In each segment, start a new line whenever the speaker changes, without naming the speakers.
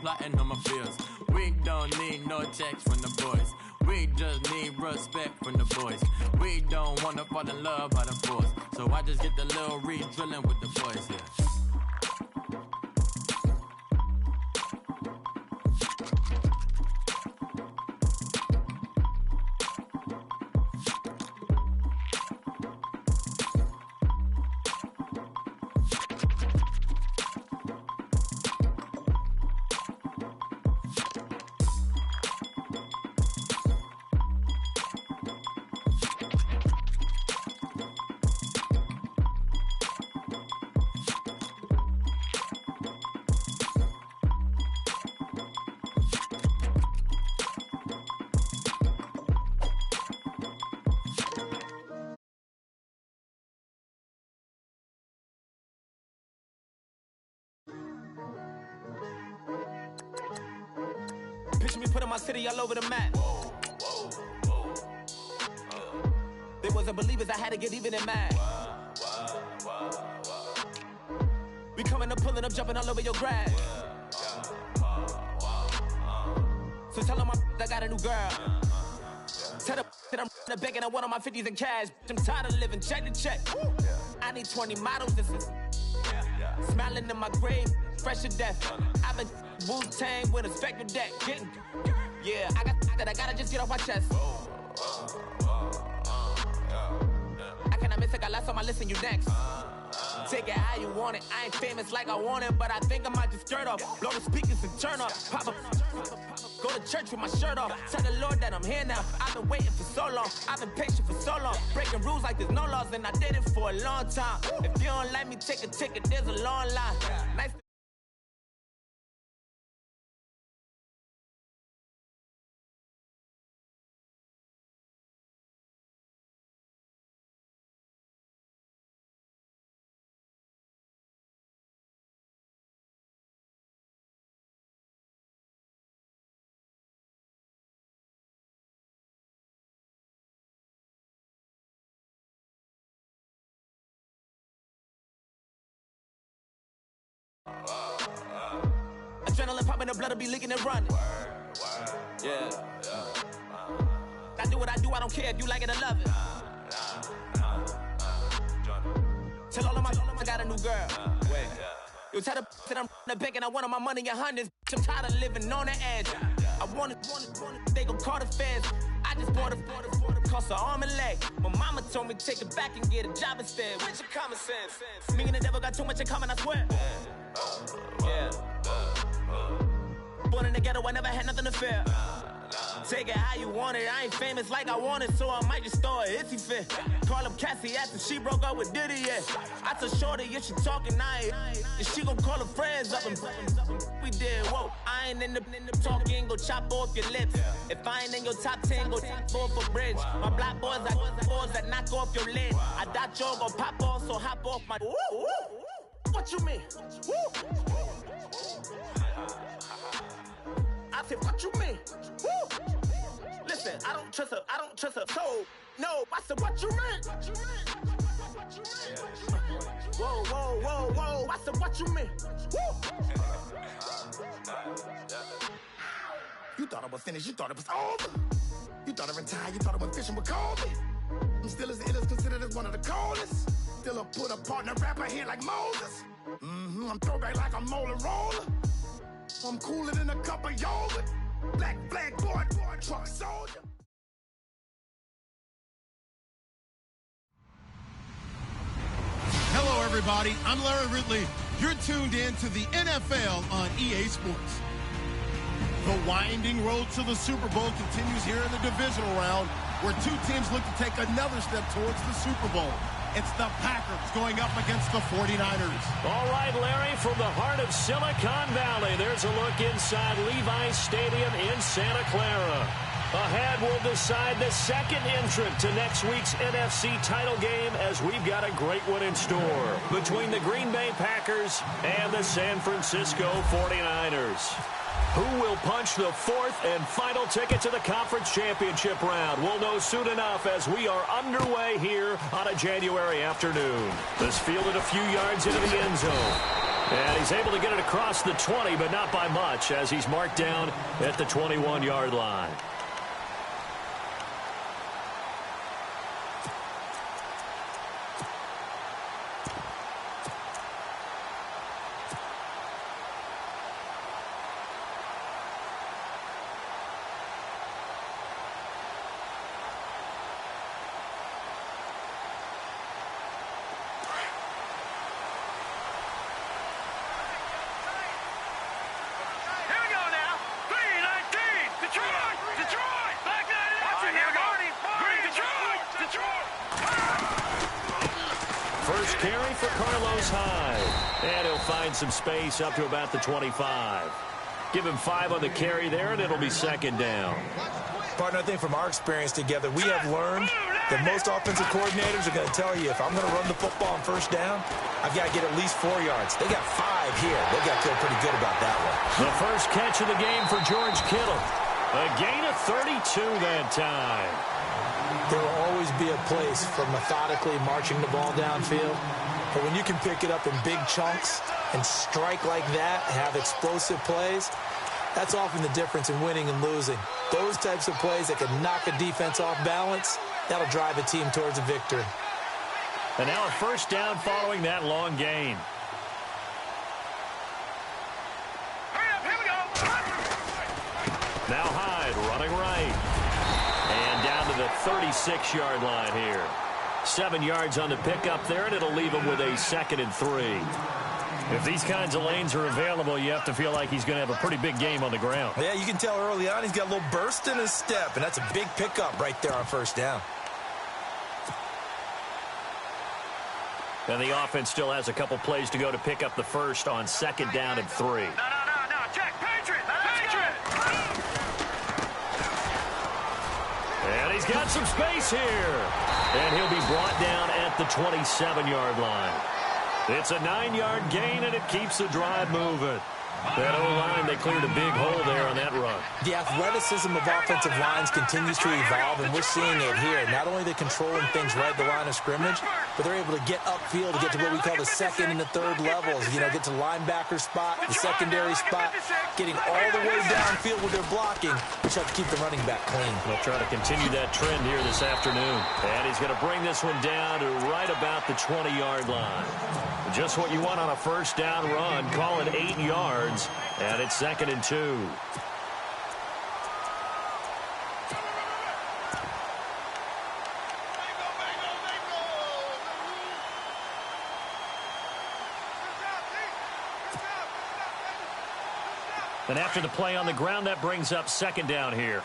plotting on my fears. We don't need no checks from the boys. We just need respect from the boys. We don't want to fall in love by the force. So I just get the little re-drilling with the boys, yeah.
Picture me putting my city all over the map. They wasn't believers, I had to get even and mad. We coming up, pulling up, jumping all over your grass. So tell them I got a new girl. Tell them that I'm in the bank and I want all my 50s in cash. I'm tired of living check to check. I need 20 models, this is smiling in my grave, fresh to death. I've been Wu-Tang with a spectral deck. Yeah, I gotta just get off my chest. I cannot miss it, got last on my list and you next. Take it how you want it. I ain't famous like I want it, but I think I might just skirt off. Blow the speakers and turn up. Pop up. Go to church with my shirt off. Tell the Lord that I'm here now. I've been waiting for so long. I've been patient for so long. Breaking rules like there's no laws, and I did it for a long time. If you don't like me, take a ticket. There's a long line. Nice. Adrenaline popping, the blood will be leaking and running. Yeah. I do what I do, I don't care if you like it or love it. Tell all of my I got a new girl. Wait. You tell the that I'm in the bank and I want all my money in hundreds. I'm tired of living on the edge. I want it, they gon' call the feds. I just bought a cost an arm and leg. My mama told me take it back and get a job instead. Where's your common sense? Me and the devil got too much in common, I swear. Yeah. Born in the ghetto, I never had nothing to fear. Take it how you want it. I ain't famous like I want it, so I might just throw a hissy fit. Call up Cassie after she broke up with Diddy, yeah. I told Shorty if she talking, and she gon' call her friends up and we did, whoa. I ain't in the talking, go chop off your lips. If I ain't in your top 10, go top 4 for bridge. My black boys, I got boys that knock off your lid. I thought y'all gon' pop off, so hop off my. What you mean? I said, what you mean? Listen, I don't trust her, so, no, I said, what you mean? Whoa, I said, what you mean? You thought I was finished, you thought it was over. You thought I retired, you thought I went fishing with Kobe. I'm still as ill as considered as one of the coldest. Still a put a partner rapper here like Moses. I'm throwback like a molar roller. I'm cooler than a cup of yogurt. Black flag boy, truck soldier.
Hello, everybody. I'm Larry Ridley. You're tuned in to the NFL on EA Sports. The winding road to the Super Bowl continues here in the divisional round, where two teams look to take another step towards the Super Bowl. It's the Packers going up against the 49ers.
All right, Larry, from the heart of Silicon Valley, there's a look inside Levi's Stadium in Santa Clara. Ahead, we'll decide the second entrant to next week's NFC title game, as we've got a great one in store between the Green Bay Packers and the San Francisco 49ers. Who will punch the fourth and final ticket to the conference championship round? We'll know soon enough as we are underway here on a January afternoon. This fielded a few yards into the end zone. And he's able to get it across the 20, but not by much, as he's marked down at the 21-yard line. First carry for Carlos Hyde. And he'll find some space up to about the 25. Give him 5 on the carry there, and it'll be second down.
Partner, I think from our experience together, we have learned that most offensive coordinators are going to tell you, if I'm going to run the football on first down, I've got to get at least 4 yards. They got 5 here. They got to feel pretty good about that one.
The first catch of the game for George Kittle. A gain of 32 that time.
There will always be a place for methodically marching the ball downfield. But when you can pick it up in big chunks and strike like that, have explosive plays, that's often the difference in winning and losing. Those types of plays that can knock a defense off balance, that'll drive a team towards a victory.
And now a first down following that long gain. Now Hyde running right. And down to the 36-yard line here. 7 yards on the pickup there, and it'll leave him with a 2nd and 3. If these kinds of lanes are available, you have to feel like he's going to have a pretty big game on the ground.
Yeah, you can tell early on he's got a little burst in his step, and that's a big pickup right there on first down.
And the offense still has a couple plays to go to pick up the first on 2nd down and 3.
No, check, Patriot!
And he's got some space here. And he'll be brought down at the 27-yard line. It's a 9-yard gain, and it keeps the drive moving. That O-line, they cleared a big hole there on that run.
The athleticism of offensive lines continues to evolve, and we're seeing it here. Not only are they controlling things right at the line of scrimmage, but they're able to get upfield to get to what we call the 2nd and the 3rd levels. You know, get to linebacker spot, the secondary spot, getting all the way downfield with their blocking, which helps keep the running back clean.
They'll try to continue that trend here this afternoon. And he's going to bring this one down to right about the 20-yard line. Just what you want on a first down run. Call it 8 yards, and it's 2nd and 2. And after the play on the ground, that brings up 2nd down here.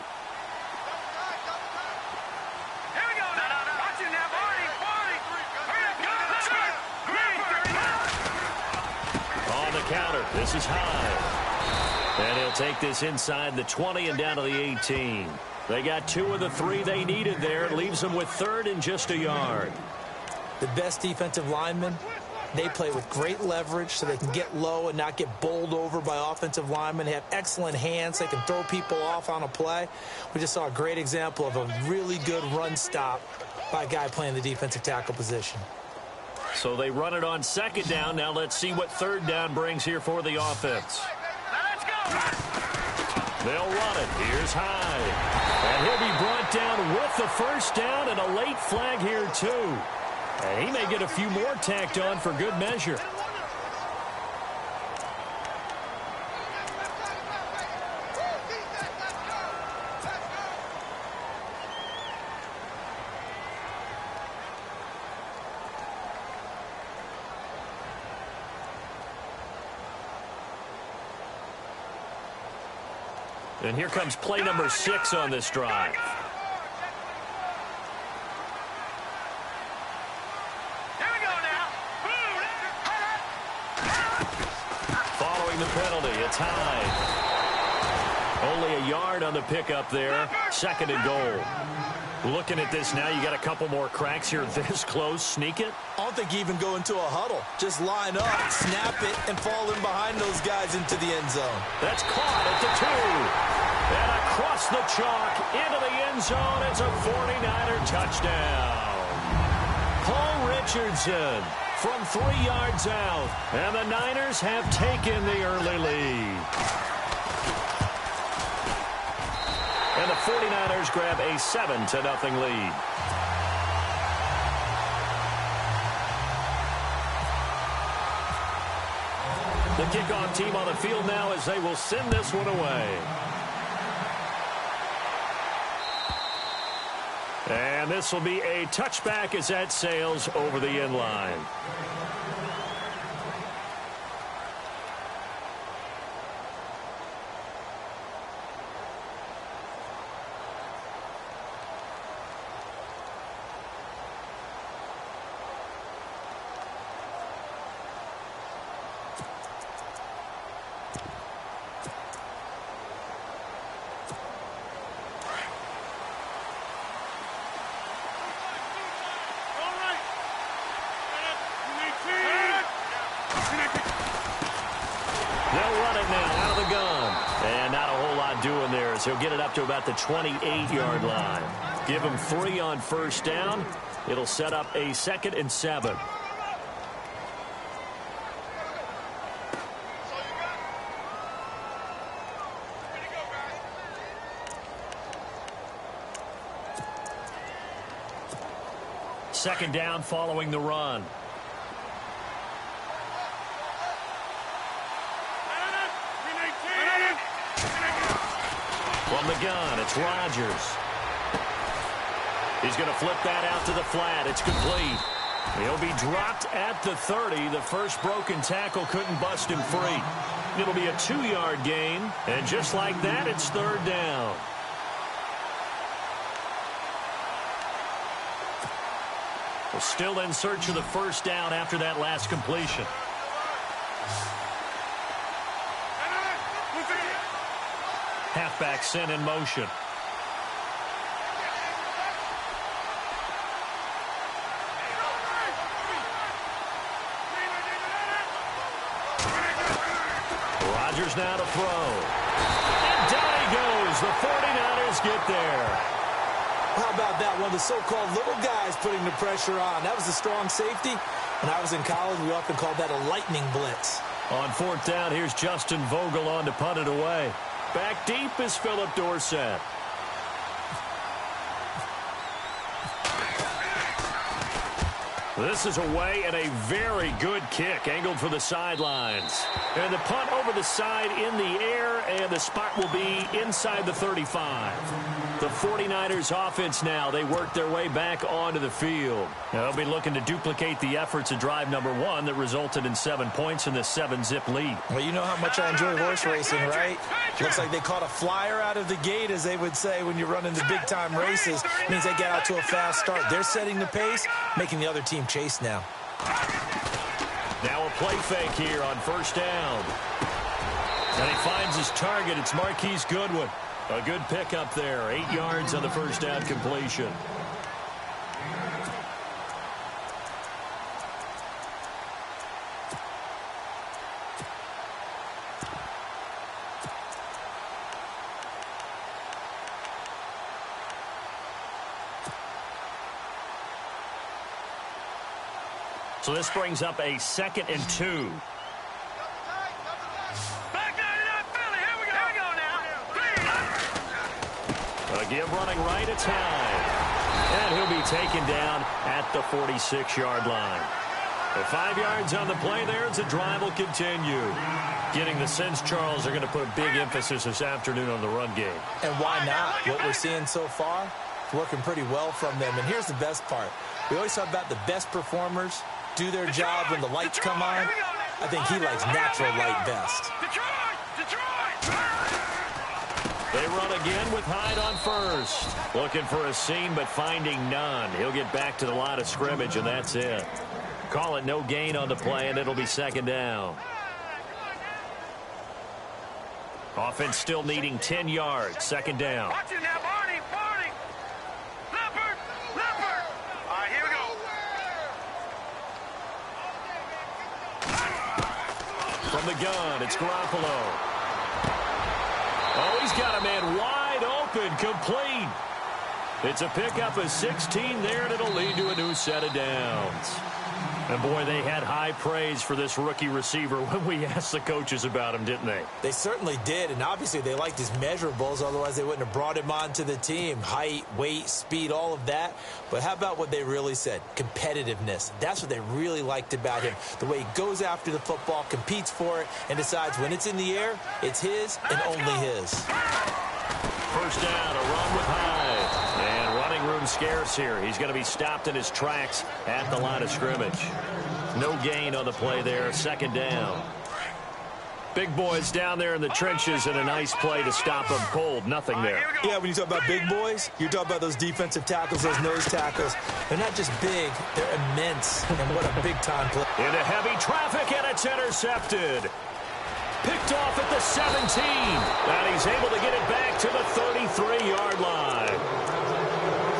Counter. This is Hyde. And he'll take this inside the 20 and down to the 18. They got 2 of the 3 they needed there. It leaves them with 3rd and just a yard.
The best defensive linemen, they play with great leverage so they can get low and not get bowled over by offensive linemen. They have excellent hands. They can throw people off on a play. We just saw a great example of a really good run stop by a guy playing the defensive tackle position.
So they run it on 2nd down. Now let's see what 3rd down brings here for the offense. They'll run it. Here's Hyde. And he'll be brought down with the first down and a late flag here too. And he may get a few more tacked on for good measure. And here comes play number 6 on this drive.
Here we go now.
Following the penalty, it's Hyde. Only a yard on the pickup there. 2nd and goal. Looking at this now, you got a couple more cracks here this close. Sneak it?
I don't think you even go into a huddle. Just line up, snap it, and fall in behind those guys into the end zone.
That's caught at the 2. And across the chalk into the end zone. It's a 49er touchdown. Paul Richardson, from 3 yards out. And the Niners have taken the early lead. And the 49ers grab a 7-0 lead. The kickoff team on the field now as they will send this one away. And this will be a touchback as that sails over the end line. He'll get it up to about the 28-yard line. Give him 3 on first down. It'll set up a 2nd and 7. Second down following the run. From the gun, it's Rodgers. He's going to flip that out to the flat. It's complete. He'll be dropped at the 30. The first broken tackle couldn't bust him free. It'll be a 2-yard gain, and just like that, it's 3rd down. Well, still in search of the first down after that last completion. Halfback sent in motion. Rodgers now to throw. And down he goes. The 49ers get there.
How about that? One of the so-called little guys putting the pressure on. That was a strong safety. When I was in college, we often called that a lightning blitz.
On 4th down, here's Justin Vogel on to punt it away. Back deep is Philip Dorsett. This is away and a very good kick angled for the sidelines. And the punt over the side in the air, and the spot will be inside the 35. The 49ers offense now, they work their way back onto the field. They'll be looking to duplicate the efforts of drive number 1 that resulted in 7 points in the 7-zip lead.
Well, you know how much I enjoy horse racing, right? Looks like they caught a flyer out of the gate, as they would say when you're running the big-time races. It means they get out to a fast start. They're setting the pace, making the other team chase now.
Now a play fake here on first down. And he finds his target. It's Marquise Goodwin. A good pickup there. 8 yards on the first down completion. So this brings up a 2nd and 2. Give running right, it's high. And he'll be taken down at the 46-yard line. With 5 yards on the play there, as the drive will continue. Getting the sense, Charles, are going to put a big emphasis this afternoon on the run game.
And why not? What we're seeing so far is working pretty well from them. And here's the best part. We always talk about the best performers do their job when the lights come on. I think he likes natural light best.
They run again with Hyde on first. Looking for a seam, but finding none. He'll get back to the line of scrimmage, and that's it. Call it no gain on the play, and it'll be 2nd down. Offense still needing 10 yards. 2nd down.
Watch it now, Barney. Leopard. All right, here we go.
From the gun, it's Garoppolo. Oh, he's got a man wide open, complete. It's a pickup of 16 there, and it'll lead to a new set of downs. And, boy, they had high praise for this rookie receiver when we asked the coaches about him, didn't they?
They certainly did, and obviously they liked his measurables. Otherwise, they wouldn't have brought him onto the team. Height, weight, speed, all of that. But how about what they really said? Competitiveness. That's what they really liked about him. The way he goes after the football, competes for it, and decides when it's in the air, it's his and only his.
First down, a run with Hyde. And running room scarce here. He's going to be stopped in his tracks at the line of scrimmage. No gain on the play there. Second down. Big boys down there in the trenches, and a nice play to stop them cold. Nothing there.
Yeah, when you talk about big boys, you're talking about those defensive tackles, those nose tackles. They're not just big, they're immense. And what a big-time play.
Into heavy traffic, and it's intercepted. Picked off at the 17. And he's able to get it back to the 33-yard line.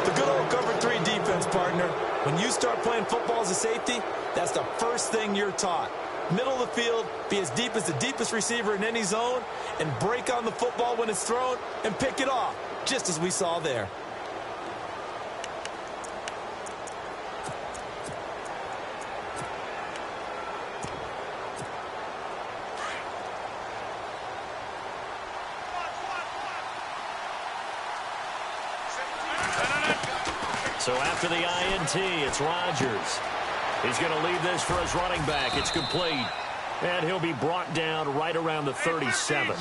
The good old cover 3 defense, partner. When you start playing football as a safety, that's the first thing you're taught. Middle of the field, be as deep as the deepest receiver in any zone, and break on the football when it's thrown and pick it off, just as we saw there.
So after the INT, it's Rodgers. He's going to leave this for his running back. It's complete. And he'll be brought down right around the 37.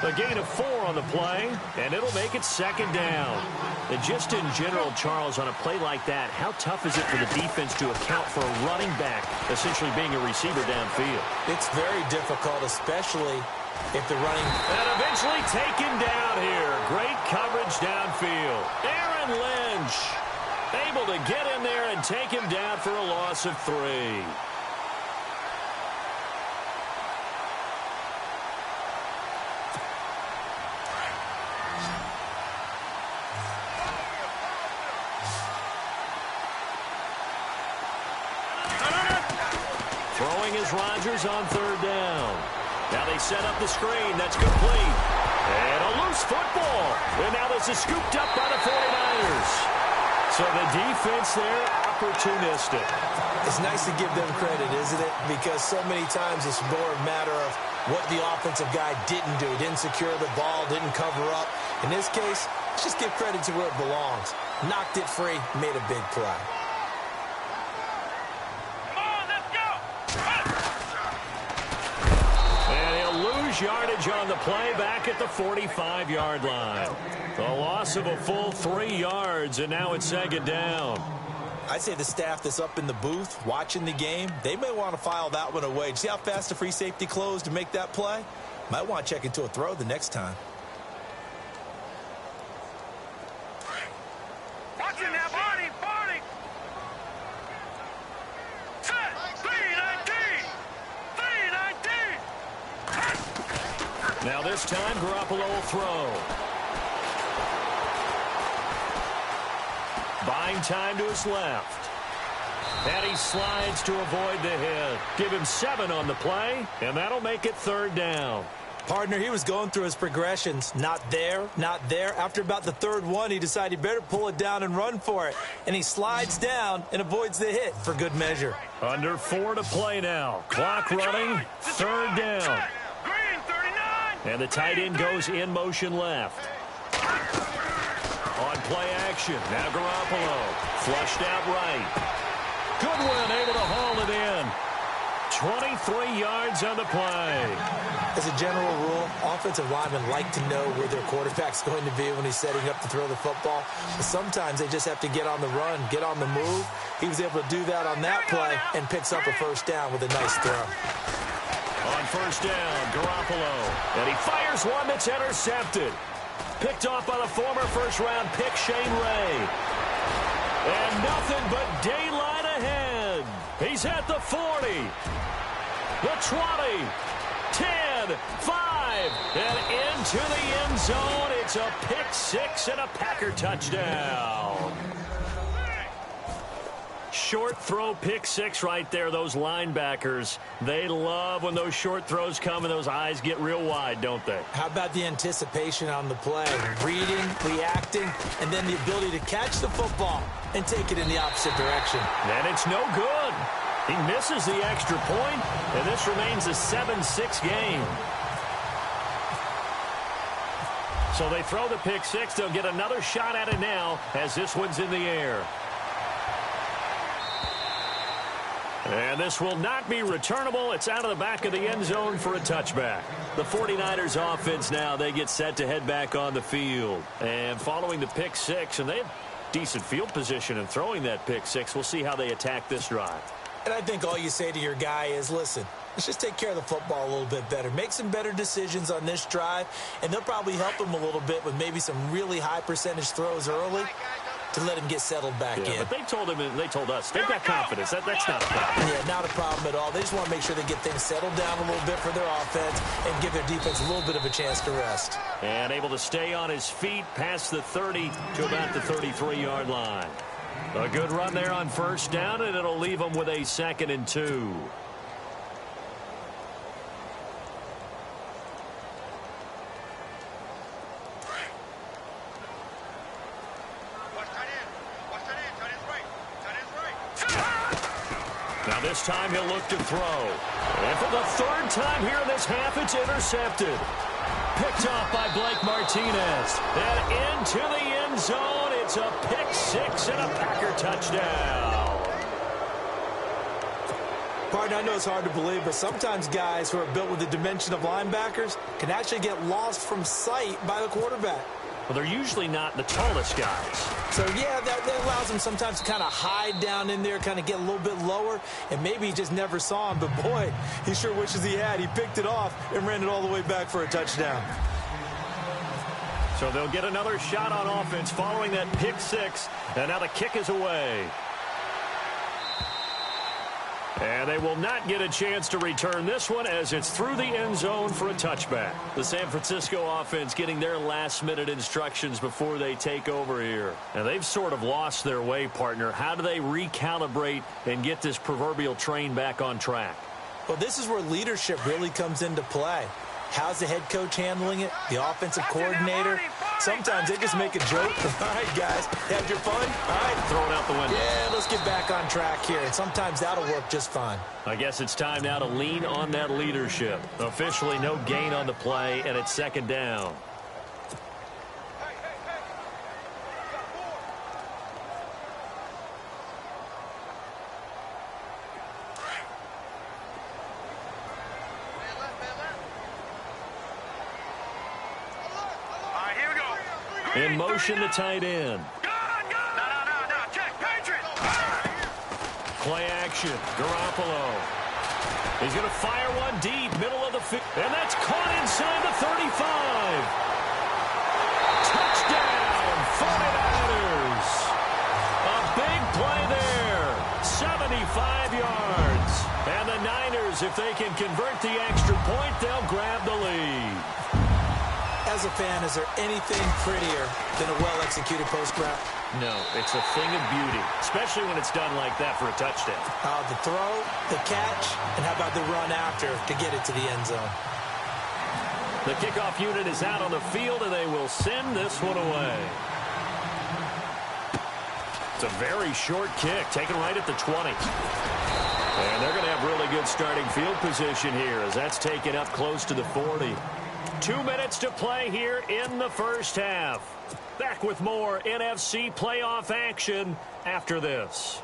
A gain of 4 on the play, and it'll make it second down. And just in general, Charles, on a play like that, how tough is it for the defense to account for a running back essentially being a receiver downfield?
It's very difficult, especially if they're running.
And eventually taken down here. Great coverage downfield. Aaron Lynch able to get in there and take him down for a loss of 3. Throwing is Rodgers on third down. Now they set up the screen. That's complete. And a loose football. And now this is scooped up by the 49ers. So the defense there, opportunistic.
It's nice to give them credit, isn't it? Because so many times it's more a matter of what the offensive guy didn't do. Didn't secure the ball, didn't cover up. In this case, let's just give credit to where it belongs. Knocked it free, made a big play.
Yardage on the play back at the 45-yard line. The loss of a full 3 yards, and now it's second down.
I'd say the staff that's up in the booth watching the game, they may want to file that one away. See how fast the free safety closed to make that play? Might want to check into a throw the next time.
Watch him now, Barney! Set! 319!
Now this time, Garoppolo will throw. Buying time to his left. And he slides to avoid the hit. Give him 7 on the play, and that'll make it third down.
Partner, he was going through his progressions. Not there, not there. After about the third one, he decided he better pull it down and run for it. And he slides down and avoids the hit for good measure.
Under 4 to play now. Clock running, third down. And the tight end goes in motion left. On play action, now Garoppolo. Flushed out right. Goodwin able to haul it in. 23 yards on the play.
As a general rule, offensive linemen like to know where their quarterback's going to be when he's setting up to throw the football. But sometimes they just have to get on the run, get on the move. He was able to do that on that play and picks up a first down with a nice throw.
On first down, Garoppolo. And he fires one that's intercepted. Picked off by the former first-round pick, Shane Ray. And nothing but daylight ahead. He's at the 40, the 20, 10, 5, and into the end zone. It's a pick 6 and a Packer touchdown. Short throw, pick 6 right there. Those linebackers, they love when those short throws come and those eyes get real wide, don't they?
How about the anticipation on the play? Reading, reacting, and then the ability to catch the football and take it in the opposite direction.
And it's no good. He misses the extra point, and this remains a 7-6 game. So they throw the pick six. They'll get another shot at it now as this one's in the air. And this will not be returnable. It's out of the back of the end zone for a touchback. The 49ers offense now, they get set to head back on the field. And following the pick six, and they have decent field position in throwing that pick six. We'll see how they attack this drive.
And I think all you say to your guy is, listen, let's just take care of the football a little bit better. Make some better decisions on this drive, and they'll probably help him a little bit with maybe some really high percentage throws early to let him get settled back in.
But they told him, and they told us, they've got confidence. That's not a problem.
Yeah, not a problem at all. They just want to make sure they get things settled down a little bit for their offense and give their defense a little bit of a chance to rest.
And able to stay on his feet past the 30 to about the 33-yard line. A good run there on first down, and it'll leave them with a 2nd and 2. Now this time he'll look to throw. And for the 3rd time here in this half, it's intercepted. Picked off by Blake Martinez. And into the end zone. It's a pick six and a Packer touchdown.
Pardon, I know it's hard to believe, but sometimes guys who are built with the dimension of linebackers can actually get lost from sight by the quarterback.
Well, they're usually not the tallest guys.
So, yeah, that allows them sometimes to kind of hide down in there, kind of get a little bit lower, and maybe he just never saw him. But, boy, he sure wishes he had. He picked it off and ran it all the way back for a touchdown.
So they'll get another shot on offense following that pick six, and now the kick is away. And they will not get a chance to return this one as it's through the end zone for a touchback. The San Francisco offense getting their last-minute instructions before they take over here. And they've sort of lost their way, partner. How do they recalibrate and get this proverbial train back on track?
Well, this is where leadership really comes into play. How's the head coach handling it? The offensive coordinator? Sometimes they just make a joke. All right, guys, had your fun? All right.
Throw it out the window.
Yeah, let's get back on track here. And sometimes that'll work just fine.
I guess it's time now to lean on that leadership. Officially no gain on the play, and it's 2nd down. In motion, the tight end.
No, check, Patriots.
Play action, Garoppolo. He's going to fire one deep, middle of the field, and that's caught inside the 35. Touchdown, 49ers. A big play there, 75 yards. And the Niners, if they can convert the extra point, they'll grab the lead.
As a fan, is there anything prettier than a well-executed post route?
No, it's a thing of beauty, especially when it's done like that for a touchdown.
The throw, the catch, and how about the run after to get it to the end zone?
The kickoff unit is out on the field, and they will send this one away. It's a very short kick, taken right at the 20. And they're going to have really good starting field position here as that's taken up close to the 40. 2 minutes to play here in the first half. Back with more NFC playoff action after this.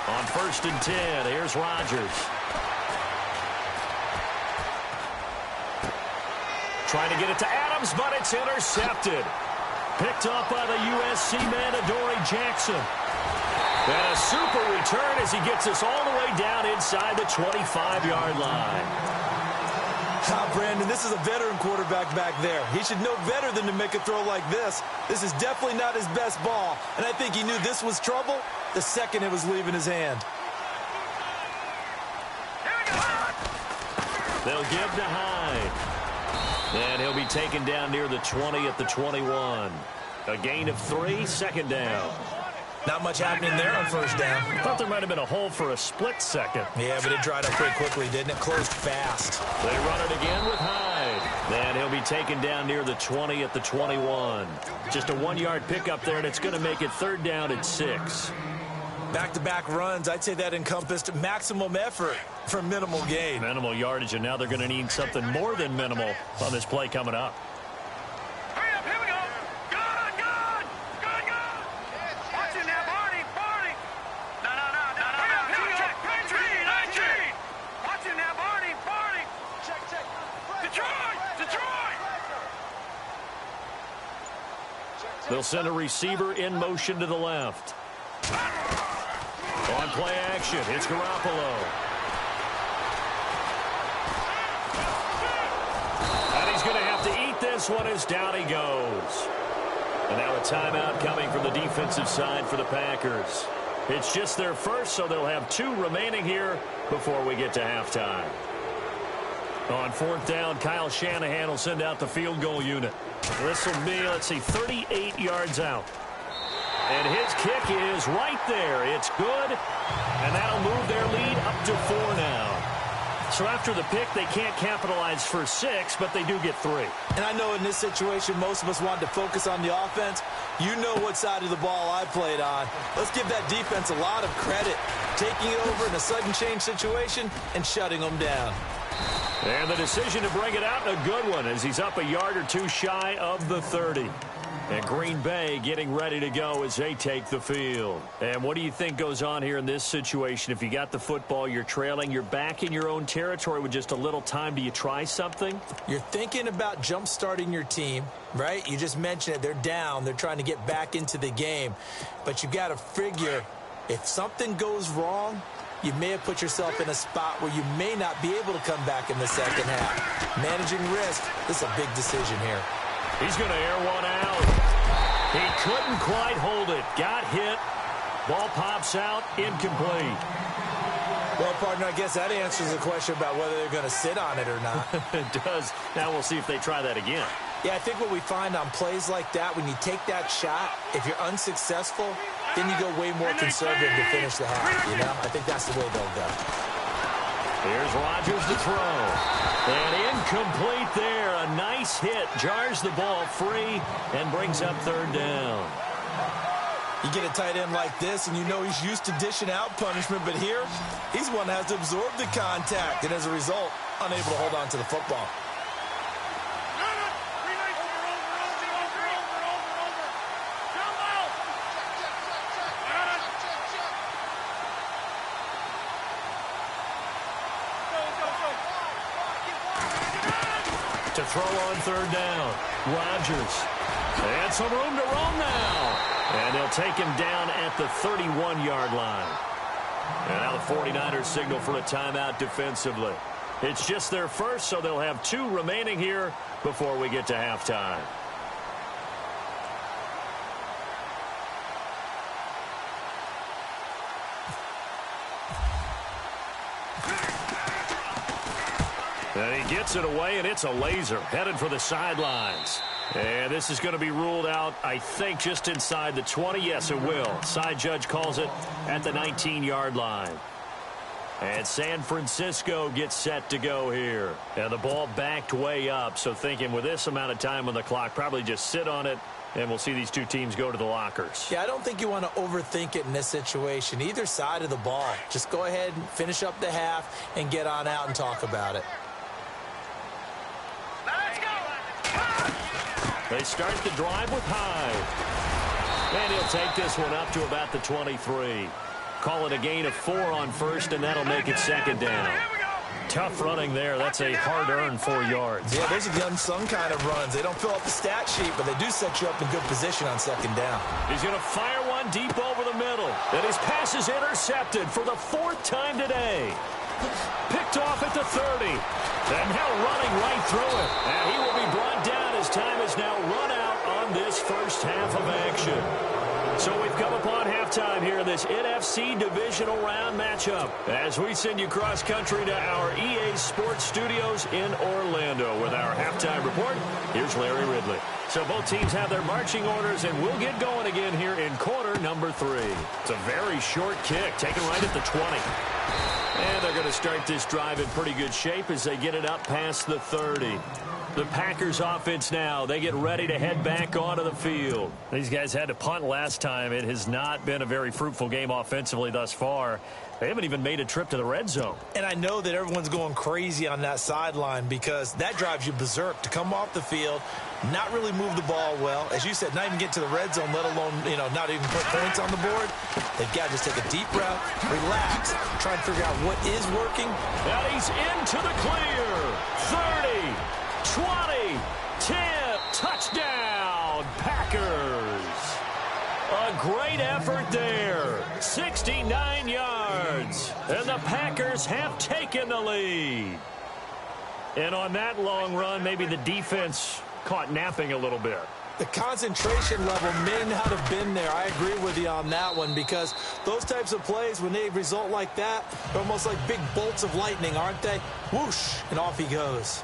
On 1st and 10, here's Rodgers. Trying to get it to Adams, but it's intercepted. Picked up by the USC man, Adoree Jackson. And a super return as he gets us all the way down inside the 25-yard line.
Brandon, this is a veteran quarterback back there. He should know better than to make a throw like this. This is definitely not his best ball. And I think he knew this was trouble the second it was leaving his hand.
They'll give to Hyde. And he'll be taken down near the 20 at the 21. A gain of 3, 2nd down.
Not much happening there on first down.
I thought there might have been a hole for a split second.
Yeah, but it dried up pretty quickly, didn't it? Closed fast.
They run it again with Hyde. And he'll be taken down near the 20 at the 21. Just a 1-yard pickup there, and it's going to make it 3rd down at 6.
Back-to-back runs, I'd say that encompassed maximum effort for minimal gain.
Minimal yardage, and now they're going to need something more than minimal on this play coming up.
Hurry up, here we go. Good. Watch it now, Barney. No. Check. 19. Watch it now, Barney. Check. Detroit.
They'll send a receiver in motion to the left. On play action, it's Garoppolo. And he's going to have to eat this one as down he goes. And now a timeout coming from the defensive side for the Packers. It's just their first, so they'll have 2 remaining here before we get to halftime. On 4th down, Kyle Shanahan will send out the field goal unit. This will be, 38 yards out. And his kick is right there. It's good, and that'll move their lead up to 4 now. So after the pick, they can't capitalize for 6, but they do get 3.
And I know in this situation, most of us want to focus on the offense. You know what side of the ball I played on. Let's give that defense a lot of credit. Taking it over in a sudden change situation and shutting them down.
And the decision to bring it out, a good one, as he's up a yard or 2 shy of the 30. And Green Bay getting ready to go as they take the field. And what do you think goes on here in this situation? If you got the football, you're trailing, you're back in your own territory with just a little time. Do you try something?
You're thinking about jump-starting your team, right? You just mentioned it. They're down. They're trying to get back into the game. But you got to figure if something goes wrong, you may have put yourself in a spot where you may not be able to come back in the second half. Managing risk, this is a big decision here.
He's going to air one out. He couldn't quite hold it. Got hit. Ball pops out. Incomplete.
Well, partner, I guess that answers the question about whether they're going to sit on it or not.
It does. Now we'll see if they try that again.
Yeah, I think what we find on plays like that, when you take that shot, if you're unsuccessful, then you go way more conservative to finish the half, you know? I think that's the way they'll go.
Here's Rodgers to throw. And incomplete there. A nice hit. Jars the ball free and brings up 3rd down.
You get a tight end like this, and you know he's used to dishing out punishment, but here, he's one that has to absorb the contact, and as a result, unable to hold on to the football.
To throw on 3rd down. Rodgers. And some room to roam now. And they'll take him down at the 31-yard line. And now the 49ers signal for a timeout defensively. It's just their first, so they'll have 2 remaining here before we get to halftime. And he gets it away, and it's a laser headed for the sidelines. And this is going to be ruled out, I think, just inside the 20. Yes, it will. Side judge calls it at the 19-yard line. And San Francisco gets set to go here. And the ball backed way up, so thinking with this amount of time on the clock, probably just sit on it, and we'll see these 2 teams go to the lockers.
Yeah, I don't think you want to overthink it in this situation. Either side of the ball. Just go ahead and finish up the half and get on out and talk about it.
They start the drive with Hyde. And he'll take this one up to about the 23. Call it a gain of 4 on first, and that'll make it 2nd down. Tough running there. That's a hard-earned 4 yards.
Yeah, those are the unsung kind of runs. They don't fill up the stat sheet, but they do set you up in good position on 2nd down.
He's going to fire one deep over the middle. And his pass is intercepted for the 4th time today. Picked off at the 30. And now running right through it. And he will be brought down as time is now run out on this first half of action. So we've come upon halftime here in this NFC divisional round matchup as we send you cross-country to our EA Sports Studios in Orlando with our halftime report. Here's Larry Ridley. So both teams have their marching orders, and we'll get going again here in quarter number 3. It's a very short kick, taken right at the 20. And they're going to start this drive in pretty good shape as they get it up past the 30. The Packers offense now, they get ready to head back onto the field. These guys had to punt last time. It has not been a very fruitful game offensively thus far. They haven't even made a trip to the red zone.
And I know that everyone's going crazy on that sideline because that drives you berserk to come off the field, not really move the ball well. As you said, not even get to the red zone, let alone, not even put points on the board. They've got to just take a deep breath, relax, try and figure out what is working.
And he's into the clear. 30, 20, 10, touchdown, Packers. A great effort there. 69 yards. And the Packers have taken the lead. And on that long run, maybe the defense caught napping a little bit.
The concentration level may not have been there. I agree with you on that one because those types of plays, when they result like that, they're almost like big bolts of lightning, aren't they? Whoosh, and off he goes.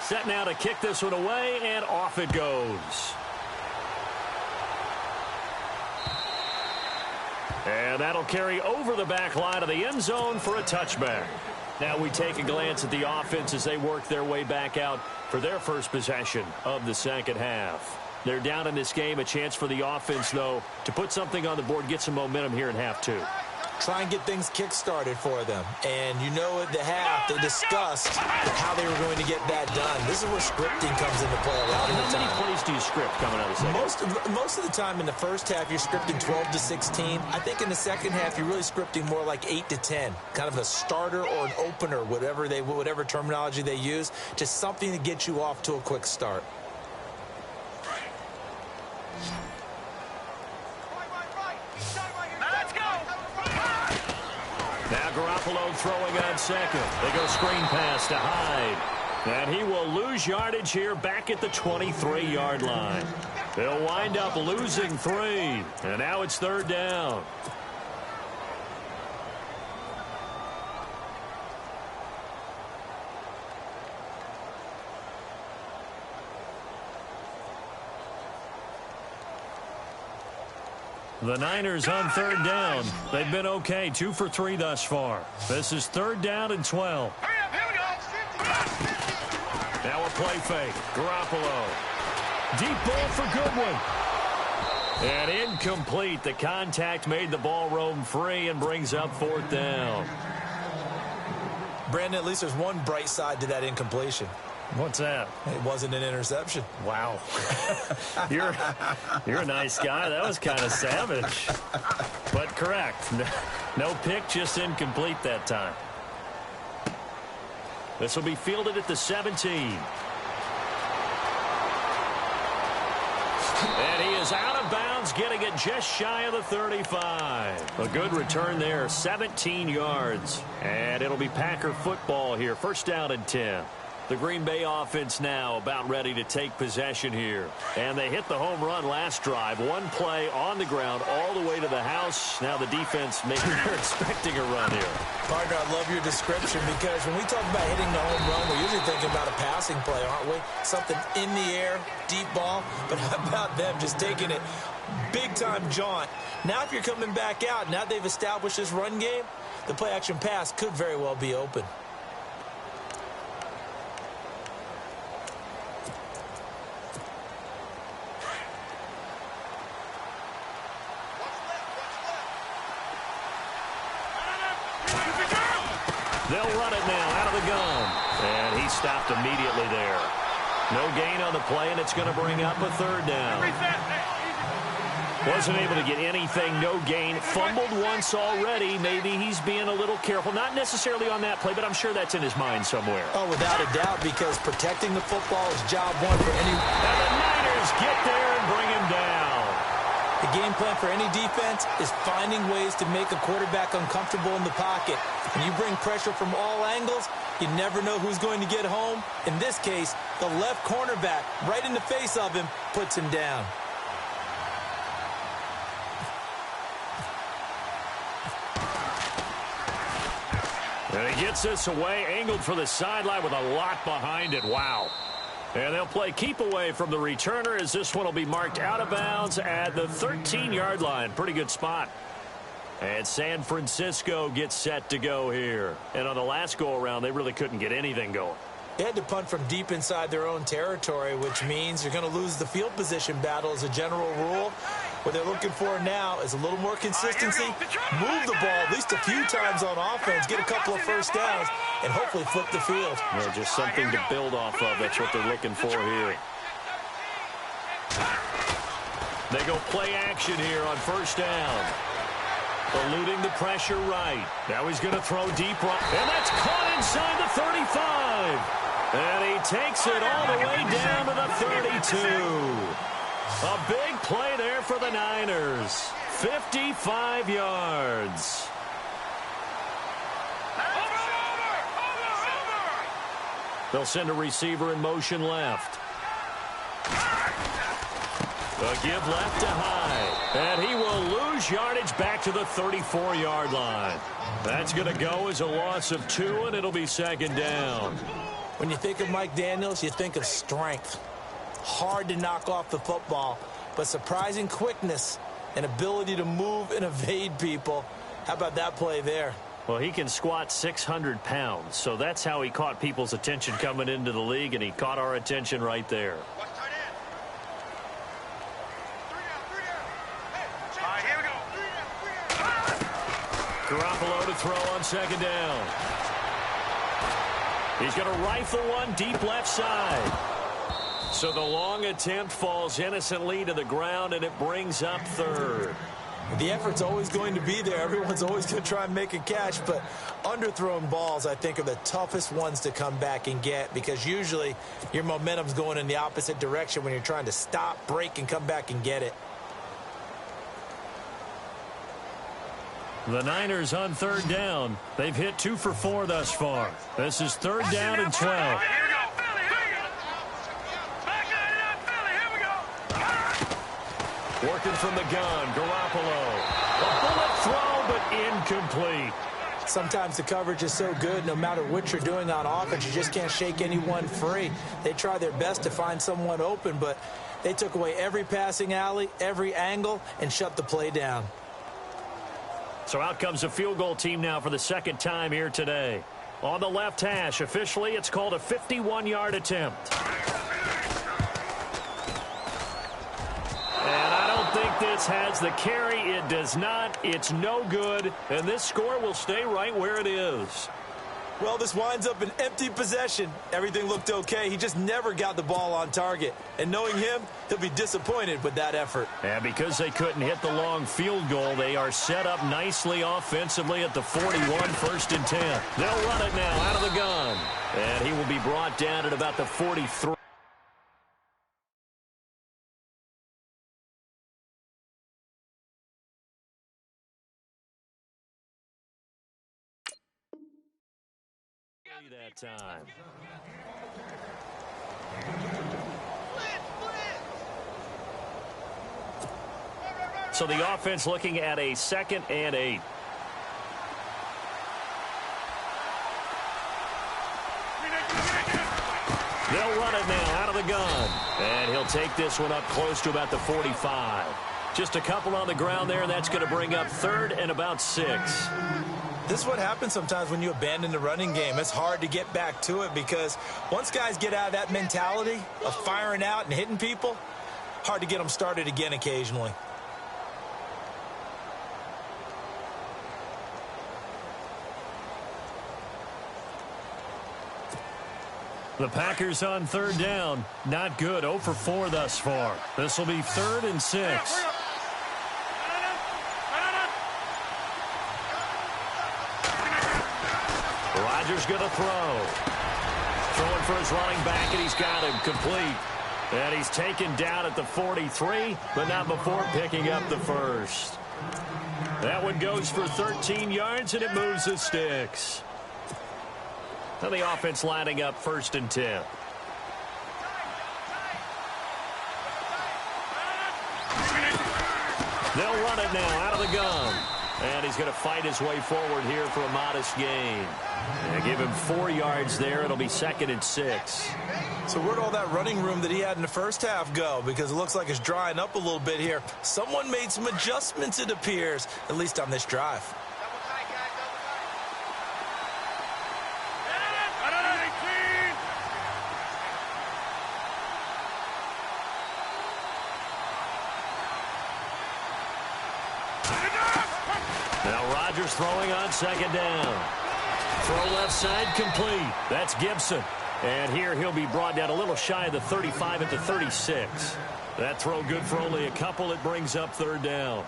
Set now to kick this one away, and off it goes. And that'll carry over the back line of the end zone for a touchback. Now we take a glance at the offense as they work their way back out for their first possession of the second half. They're down in this game. A chance for the offense, though, to put something on the board, get some momentum here in half 2.
Try and get things kick-started for them. And at the half, they discussed how they were going to get that done. This is where scripting comes into play a lot of the time.
How many plays do you script coming out of the second?
Most of the time in the first half, you're scripting 12 to 16. I think in the second half, you're really scripting more like 8 to 10. Kind of a starter or an opener, whatever terminology they use. Just something to get you off to a quick start.
Now Garoppolo throwing on second. They go screen pass to Hyde. And he will lose yardage here back at the 23-yard line. They'll wind up losing 3. And now it's third down. The Niners on third down. They've been okay, 2 for 3 thus far. This is third down and 12. Now a play fake. Garoppolo. Deep ball for Goodwin. And incomplete. The contact made the ball roam free and brings up fourth down.
Brandon, at least there's one bright side to that incompletion.
What's that?
It wasn't an interception.
Wow. You're a nice guy. That was kind of savage. But correct. No pick, just incomplete that time. This will be fielded at the 17. And he is out of bounds, getting it just shy of the 35. A good return there, 17 yards. And it'll be Packer football here. First down and 10. The Green Bay offense now about ready to take possession here. And they hit the home run last drive. One play on the ground all the way to the house. Now the defense, maybe they're expecting a run here.
Partner, I love your description because when we talk about hitting the home run, we're usually thinking about a passing play, aren't we? Something in the air, deep ball. But how about them just taking it big-time jaunt? Now if you're coming back out, now they've established this run game, the play-action pass could very well be open.
They'll run it now out of the gun. And he stopped immediately there. No gain on the play, and it's going to bring up a third down. Wasn't able to get anything, no gain. Fumbled once already. Maybe he's being a little careful. Not necessarily on that play, but I'm sure that's in his mind somewhere.
Oh, without a doubt, because protecting the football is job one for any.
And the Niners get there and bring him down.
You game plan for any defense is finding ways to make a quarterback uncomfortable in the pocket. When you bring pressure from all angles, you never know who's going to get home. In this case, the left cornerback, right in the face of him, puts him down.
And he gets this away, angled for the sideline with a lot behind it. Wow. And they'll play keep away from the returner as this one will be marked out of bounds at the 13-yard line. Pretty good spot. And San Francisco gets set to go here. And on the last go-around, they really couldn't get anything going.
They had to punt from deep inside their own territory, which means you're going to lose the field position battle as a general rule. What they're looking for now is a little more consistency, move the ball at least a few times on offense, get a couple of first downs, and hopefully flip the field.
Yeah, just something to build off of. That's what they're looking for here. They go play action here on first down. Eluding the pressure right. Now he's going to throw deep right. And that's caught inside the 35. And he takes it all the way down to the 32. A big play there for the Niners. 55 yards. They'll send a receiver in motion left. A give left to Hyde. And he will lose yardage back to the 34-yard line. That's going to go as a loss of 2, and it'll be second down.
When you think of Mike Daniels, you think of strength. Hard to knock off the football, but surprising quickness and ability to move and evade people. How about that play there?
Well, he can squat 600 pounds, so that's how he caught people's attention coming into the league, and he caught our attention right there. Garoppolo to throw on second down. He's going to rifle one deep left side. So the long attempt falls innocently to the ground, and it brings up third.
The effort's always going to be there. Everyone's always going to try and make a catch, but underthrown balls, I think, are the toughest ones to come back and get because usually your momentum's going in the opposite direction when you're trying to stop, break, and come back and get it.
The Niners on third down. They've hit 2 for 4 thus far. This is third down and 12. Working from the gun, Garoppolo. A bullet throw, but incomplete.
Sometimes the coverage is so good, no matter what you're doing on offense, you just can't shake anyone free. They try their best to find someone open, but they took away every passing alley, every angle, and shut the play down.
So out comes a field goal team now for the second time here today. On the left hash, officially, it's called a 51-yard attempt. And I don't think this has the carry. It does not. It's no good. And this score will stay right where it is.
Well, this winds up an empty possession. Everything looked okay. He just never got the ball on target. And knowing him, he'll be disappointed with that effort.
And because they couldn't hit the long field goal, they are set up nicely offensively at the 41, 1st and 10. They'll run it now out of the gun. And he will be brought down at about the 43. That time. So the offense looking at a 2nd and 8. They'll run it now out of the gun. And he'll take this one up close to about the 45. Just a couple on the ground there, and that's going to bring up 3rd and about 6.
This is what happens sometimes when you abandon the running game. It's hard to get back to it because once guys get out of that mentality of firing out and hitting people, hard to get them started again occasionally.
The Packers on third down. Not good. 0 for 4 thus far. This will be 3rd and 6. Rodgers going to throw. Throwing for his running back, and he's got him complete. And he's taken down at the 43, but not before picking up the first. That one goes for 13 yards, and it moves the sticks. Now the offense lining up 1st and 10. They'll run it now out of the gun. And he's going to fight his way forward here for a modest gain. And give him 4 yards there. It'll be 2nd and 6.
So where'd all that running room that he had in the first half go? Because it looks like it's drying up a little bit here. Someone made some adjustments, it appears, at least on this drive.
Now Rodgers throwing on 2nd down. Throw left side complete. That's Gibson. And here he'll be brought down a little shy of the 35 at the 36. That throw good for only a couple. It brings up 3rd down.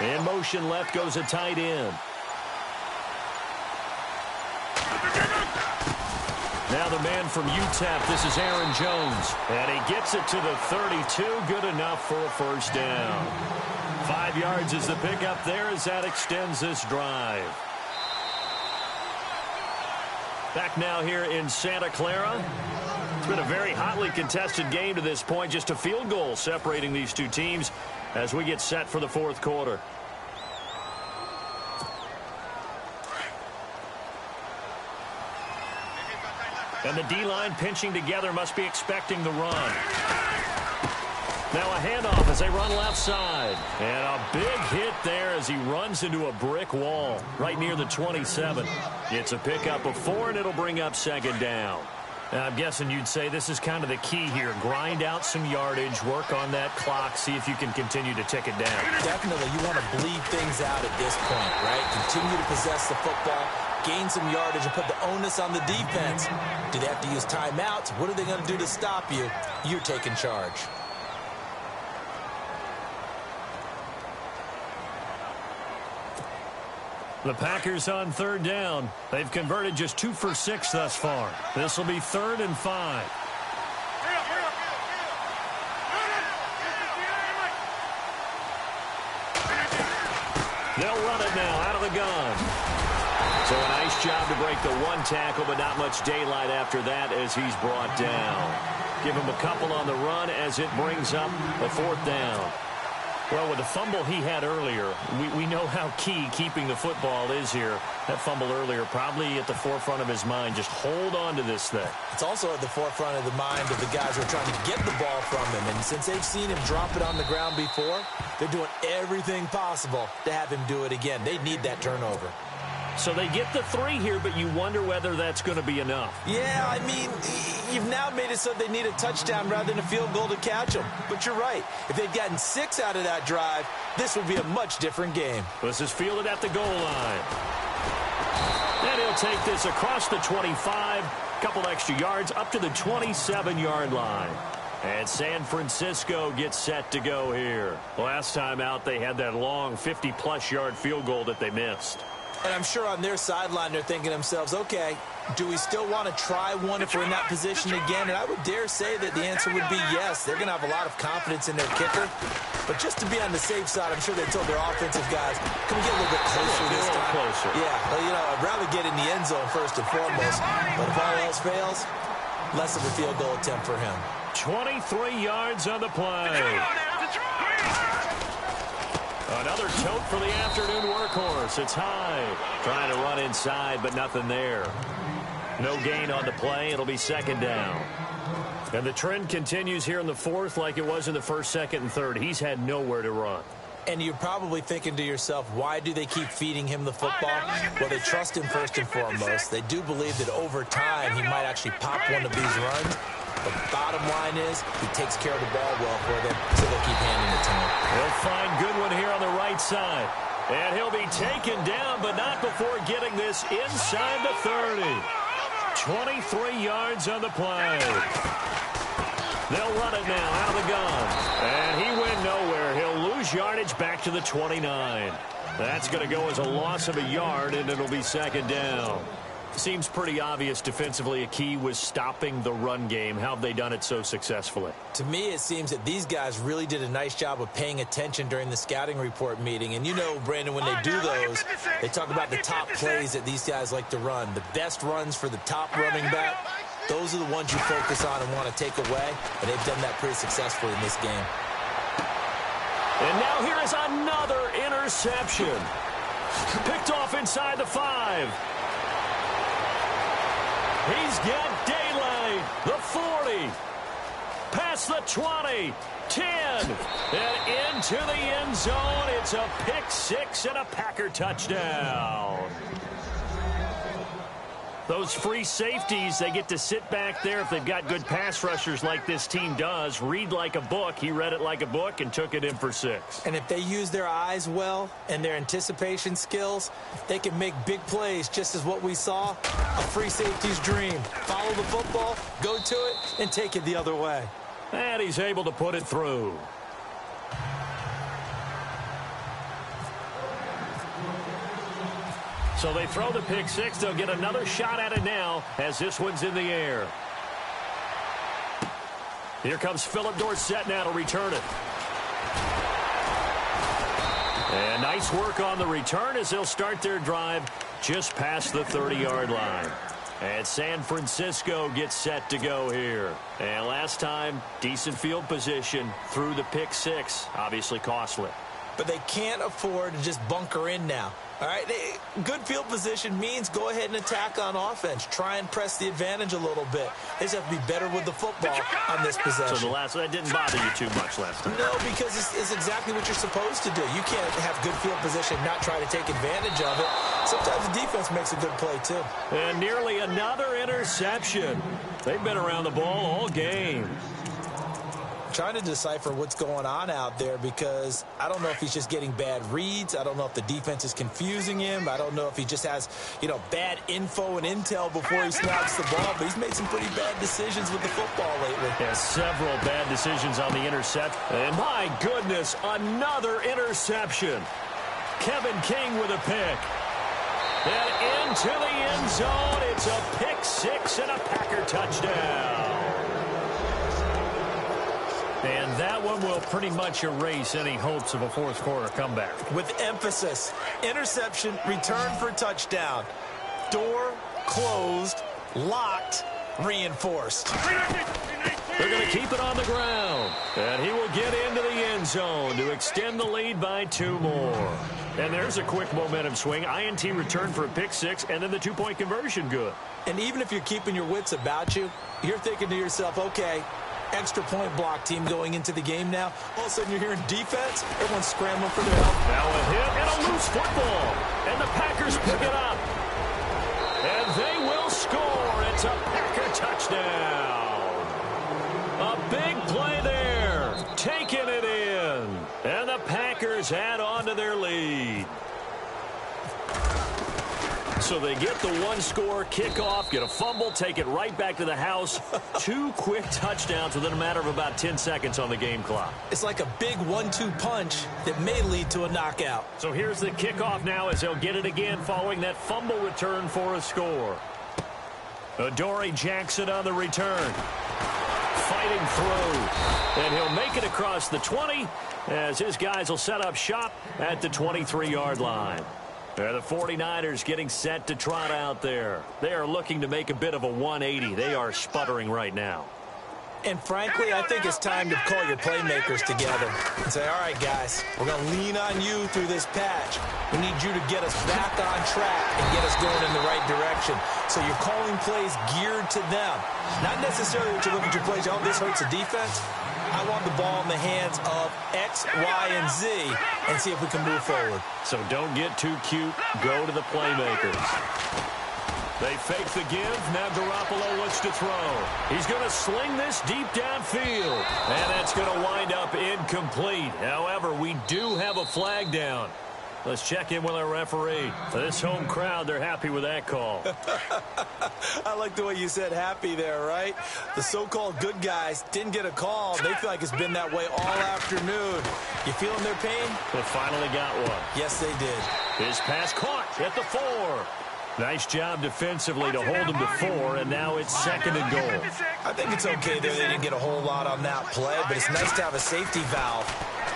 In motion left goes a tight end. Now the man from UTEP, this is Aaron Jones. And he gets it to the 32, good enough for a 1st down. 5 yards is the pickup there as that extends this drive. Back now here in Santa Clara. It's been a very hotly contested game to this point. Just a field goal separating these two teams as we get set for the 4th quarter. And the D-line pinching together, must be expecting the run. Now a handoff as they run left side. And a big hit there as he runs into a brick wall right near the 27. It's a pickup of 4, and it'll bring up 2nd down. Now, I'm guessing you'd say this is kind of the key here. Grind out some yardage, work on that clock, see if you can continue to tick it down.
Definitely, you want to bleed things out at this point, right? Continue to possess the football, gain some yardage, and put the onus on the defense. Do they have to use timeouts? What are they going to do to stop you? You're taking charge.
The Packers on 3rd down. They've converted just 2 for 6 thus far. This will be 3rd and 5. They'll run it now out of the gun. So a nice job to break the 1 tackle, but not much daylight after that as he's brought down. Give him a couple on the run as it brings up a 4th down. Well, with the fumble he had earlier, we know how key keeping the football is here. That fumble earlier probably at the forefront of his mind. Just hold on to this thing.
It's also at the forefront of the mind of the guys who are trying to get the ball from him. And since they've seen him drop it on the ground before, they're doing everything possible to have him do it again. They need that turnover.
So they get the 3 here, but you wonder whether that's going to be enough.
Yeah, I mean, you've now made it so they need a touchdown rather than a field goal to catch them. But you're right. If they'd gotten 6 out of that drive, this would be a much different game.
This is fielded at the goal line. And he'll take this across the 25, couple extra yards up to the 27-yard line. And San Francisco gets set to go here. Last time out, they had that long 50-plus yard field goal that they missed.
And I'm sure on their sideline they're thinking to themselves, okay, do we still want to try one if we're in that position again? And I would dare say that the answer would be yes. They're going to have a lot of confidence in their kicker. But just to be on the safe side, I'm sure they told their offensive guys, can we get a little bit closer this time?
Closer.
Yeah, well, you know, I'd rather get in the end zone first and foremost. But if all else fails, less of a field goal attempt for him.
23 yards on the play. Another tote for the afternoon workhorse. It's Hyde trying to run inside, but nothing there. No gain on the play. It'll be 2nd down. And the trend continues here in the 4th like it was in the 1st, 2nd, and 3rd. He's had nowhere to run.
And you're probably thinking to yourself, why do they keep feeding him the football? Well, they trust him first and foremost. They do believe that over time he might actually pop one of these runs. The bottom line is he takes care of the ball well for them, so they'll keep handing it to him.
He'll find Goodwin here on the right side. And he'll be taken down, but not before getting this inside the 30. 23 yards on the play. They'll run it now out of the gun. And he went nowhere. He'll lose yardage back to the 29. That's going to go as a loss of a yard, and it'll be second down. Seems pretty obvious defensively a key was stopping the run game. How have they done it so successfully?
To me, it seems that these guys really did a nice job of paying attention during the scouting report meeting. And you know, Brandon, when they do those, they talk about the top plays that these guys like to run. The best runs for the top running back, those are the ones you focus on and want to take away. And they've done that pretty successfully in this game.
And now here is another interception. Picked off inside the 5. He's got daylight. The 40. Past the 20. 10. And into the end zone. It's a pick 6 and a Packer touchdown. Those free safeties, they get to sit back there if they've got good pass rushers like this team does. Read like a book. He read it like a book and took it in for 6.
And if they use their eyes well and their anticipation skills, they can make big plays, just as what we saw. A free safety's dream. Follow the football, go to it, and take it the other way.
And he's able to put it through. So they throw the pick 6. They'll get another shot at it now as this one's in the air. Here comes Philip Dorsett now to return it. And nice work on the return as they'll start their drive just past the 30-yard line. And San Francisco gets set to go here. And last time, decent field position through the pick 6. Obviously costly.
But they can't afford to just bunker in now. All right, good field position means go ahead and attack on offense. Try and press the advantage a little bit. They just have to be better with the football on this possession.
So that didn't bother you too much last time?
No, because it's exactly what you're supposed to do. You can't have good field position, not try to take advantage of it. Sometimes the defense makes a good play, too.
And nearly another interception. They've been around the ball all game.
Trying to decipher what's going on out there because I don't know if he's just getting bad reads. I don't know if the defense is confusing him. I don't know if he just has, bad info and intel before he snaps the ball. But he's made some pretty bad decisions with the football lately.
Yeah, several bad decisions on the intercept. And my goodness, another interception. Kevin King with a pick. And into the end zone. It's a pick 6 and a Packer touchdown. And that one will pretty much erase any hopes of a fourth quarter comeback.
With emphasis, interception, return for touchdown. Door closed, locked, reinforced.
They're going to keep it on the ground. And he will get into the end zone to extend the lead by 2 more. And there's a quick momentum swing. INT return for a pick 6, and then the 2-point conversion good.
And even if you're keeping your wits about you, you're thinking to yourself, okay, extra point block team going into the game now. All of a sudden you're hearing defense. Everyone's scrambling for their help.
Now a hit and a loose football. And the Packers pick it up. And they will score. It's a Packer touchdown. A big play there. Taking it in. And the Packers add on to their lead. So they get the 1-score kickoff, get a fumble, take it right back to the house. 2 quick touchdowns within a matter of about 10 seconds on the game clock.
It's like a big 1-2 punch that may lead to a knockout.
So here's the kickoff now as they'll get it again following that fumble return for a score. Adoree Jackson on the return. Fighting through. And he'll make it across the 20 as his guys will set up shop at the 23-yard line. The 49ers getting set to trot out there. They are looking to make a bit of a 180. They are sputtering right now.
And frankly, I think it's time to call your playmakers together and say, all right, guys, we're going to lean on you through this patch. We need you to get us back on track and get us going in the right direction. So you're calling plays geared to them. Not necessarily that you look at your plays, oh, this hurts the defense. I want the ball in the hands of X, Y, and Z and see if we can move forward.
So don't get too cute. Go to the playmakers. They fake the give. Now Garoppolo looks to throw. He's going to sling this deep downfield. And that's going to wind up incomplete. However, we do have a flag down. Let's check in with our referee. For this home crowd, they're happy with that call.
I like the way you said happy there, right? The so-called good guys didn't get a call. They feel like it's been that way all afternoon. You feeling their pain?
They finally got one.
Yes, they did.
His pass caught at the 4. Nice job defensively to hold him to 4, and now it's 2nd and goal.
I think it's okay there. They didn't get a whole lot on that play, but it's nice to have a safety valve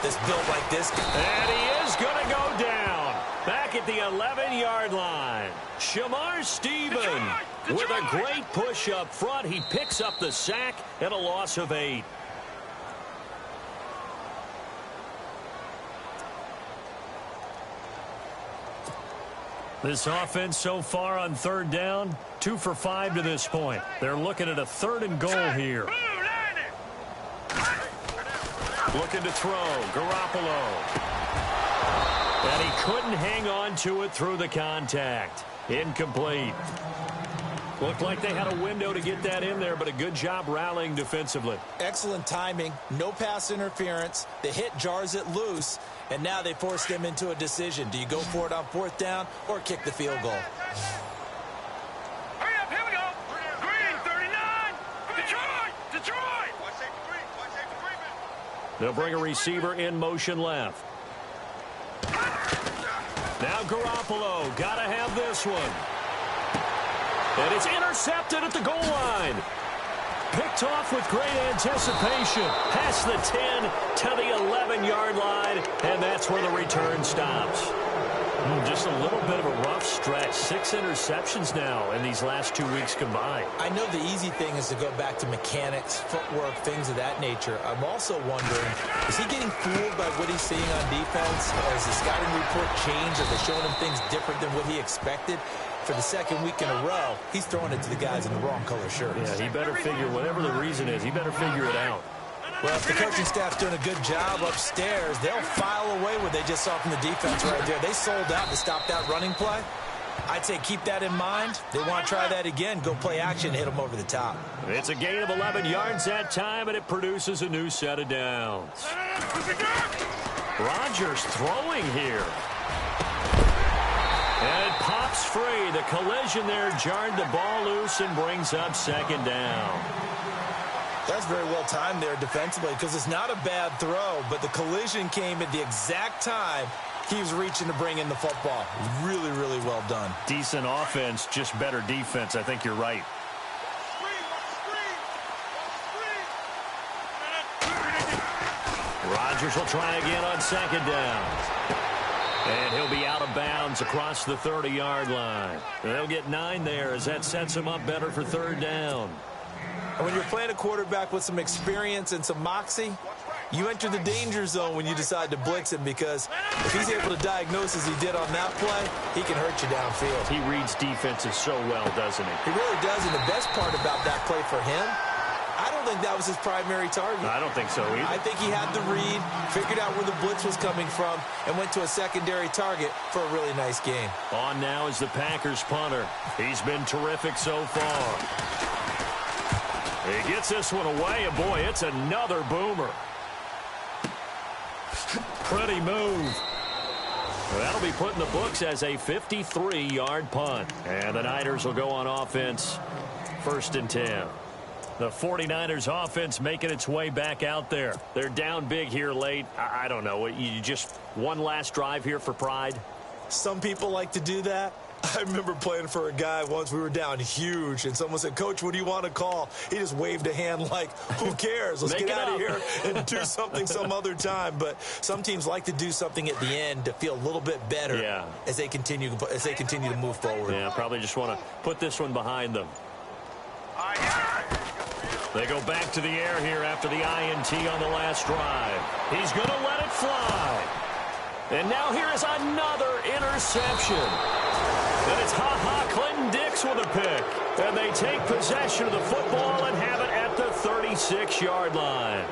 that's built like this.
And he is going to go down. Back at the 11-yard line. Shamar Stephen with a great push up front. He picks up the sack and a loss of 8. This offense so far on 3rd down, 2 for 5 to this point. They're looking at a 3rd and goal here. Looking to throw, Garoppolo. And he couldn't hang on to it through the contact. Incomplete. Looked like they had a window to get that in there, but a good job rallying defensively.
Excellent timing, no pass interference. The hit jars it loose, and now they force them into a decision. Do you go for it on 4th down or kick the field goal?
Hurry up, here we go. Green, 39. Detroit.
They'll bring a receiver in motion left. Now Garoppolo, gotta have this one. And it's intercepted at the goal line. Picked off with great anticipation. Past the 10 to the 11-yard line, and that's where the return stops. Just a little bit of a rough stretch. 6 interceptions now in these last 2 weeks combined.
I know the easy thing is to go back to mechanics, footwork, things of that nature. I'm also wondering, is he getting fooled by what he's seeing on defense? Has the scouting report changed? Are they showing him things different than what he expected? For the 2nd week in a row, he's throwing it to the guys in the wrong color shirts.
Yeah, he better figure, whatever the reason is, he better figure it out.
Well, if the coaching staff's doing a good job upstairs, they'll file away what they just saw from the defense right there. They sold out to stop that running play. I'd say keep that in mind. They want to try that again. Go play action, hit them over the top.
It's a gain of 11 yards that time, and it produces a new set of downs. Rodgers throwing here. And it pops free. The collision there jarred the ball loose and brings up 2nd down.
That's very well timed there defensively because it's not a bad throw, but the collision came at the exact time he was reaching to bring in the football. Really, really well done.
Decent offense, just better defense. I think you're right. Rodgers will try again on 2nd down. And he'll be out of bounds across the 30-yard line. They'll get 9 there as that sets him up better for 3rd down.
And when you're playing a quarterback with some experience and some moxie, you enter the danger zone when you decide to blitz him because if he's able to diagnose as he did on that play, he can hurt you downfield.
He reads defenses so well, doesn't he?
He really does, and the best part about that play for him, I don't think that was his primary target.
I don't think so either.
I think he had the read, figured out where the blitz was coming from, and went to a secondary target for a really nice game.
On now is the Packers punter. He's been terrific so far. He gets this one away, and boy, it's another boomer. Pretty move. That'll be put in the books as a 53-yard punt. And the Niners will go on offense, 1st and 10. The 49ers offense making its way back out there. They're down big here late. I don't know. You just one last drive here for pride?
Some people like to do that. I remember playing for a guy once. We were down huge, and someone said, "Coach, what do you want to call?" He just waved a hand like, who cares? Let's get out of here and do something some other time. But some teams like to do something at the end to feel a little bit better as they continue to move forward.
Yeah, probably just want to put this one behind them. They go back to the air here after the INT on the last drive. He's going to let it fly. And now here is another interception. And it's Clinton Dix with a pick. And they take possession of the football and have it at the 36-yard line.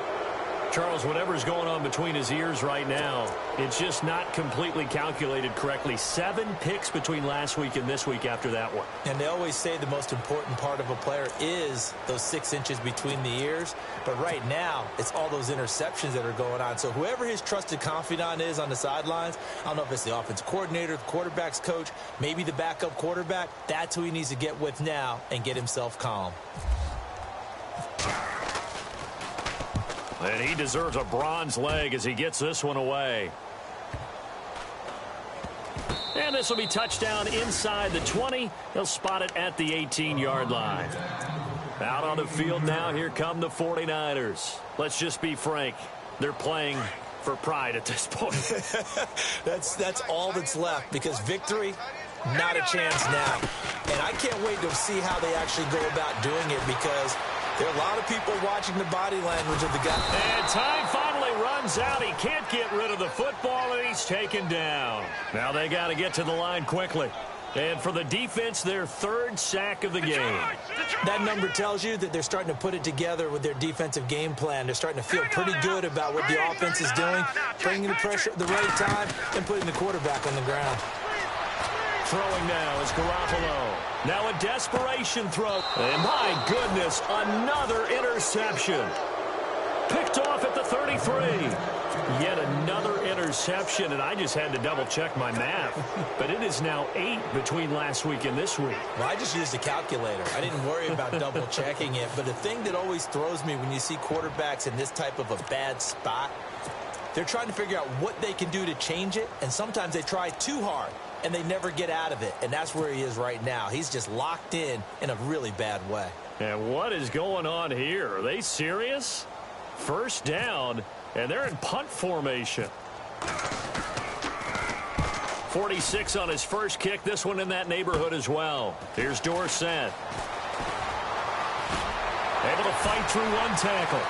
Charles, whatever's going on between his ears right now, it's just not completely calculated correctly. 7 picks between last week and this week after that one.
And they always say the most important part of a player is those 6 inches between the ears. But right now, it's all those interceptions that are going on. So whoever his trusted confidant is on the sidelines, I don't know if it's the offense coordinator, the quarterback's coach, maybe the backup quarterback, that's who he needs to get with now and get himself calm.
And he deserves a bronze leg as he gets this one away. And this will be touchdown inside the 20. He'll spot it at the 18-yard line. Out on the field now, here come the 49ers. Let's just be frank. They're playing for pride at this point.
That's all that's left, because victory, not a chance now. And I can't wait to see how they actually go about doing it, because there are a lot of people watching the body language of the guy.
And time finally runs out. He can't get rid of the football, and he's taken down. Now they got to get to the line quickly. And for the defense, their 3rd sack of the game.
That number tells you that they're starting to put it together with their defensive game plan. They're starting to feel pretty good about what the offense is doing, bringing the pressure at the right time, and putting the quarterback on the ground.
Throwing now is Garoppolo. Now a desperation throw. And my goodness, another interception. Picked off at the 33. Yet another interception, and I just had to double-check my math. But it is now 8 between last week and this week.
Well, I just used a calculator. I didn't worry about double-checking it. But the thing that always throws me when you see quarterbacks in this type of a bad spot, they're trying to figure out what they can do to change it, and sometimes they try too hard, and they never get out of it. And that's where he is right now. He's just locked in a really bad way. And
what is going on here? Are they serious? First down, and they're in punt formation. 46 on his first kick. This one in that neighborhood as well. Here's Dorsett. Able to fight through one tackle.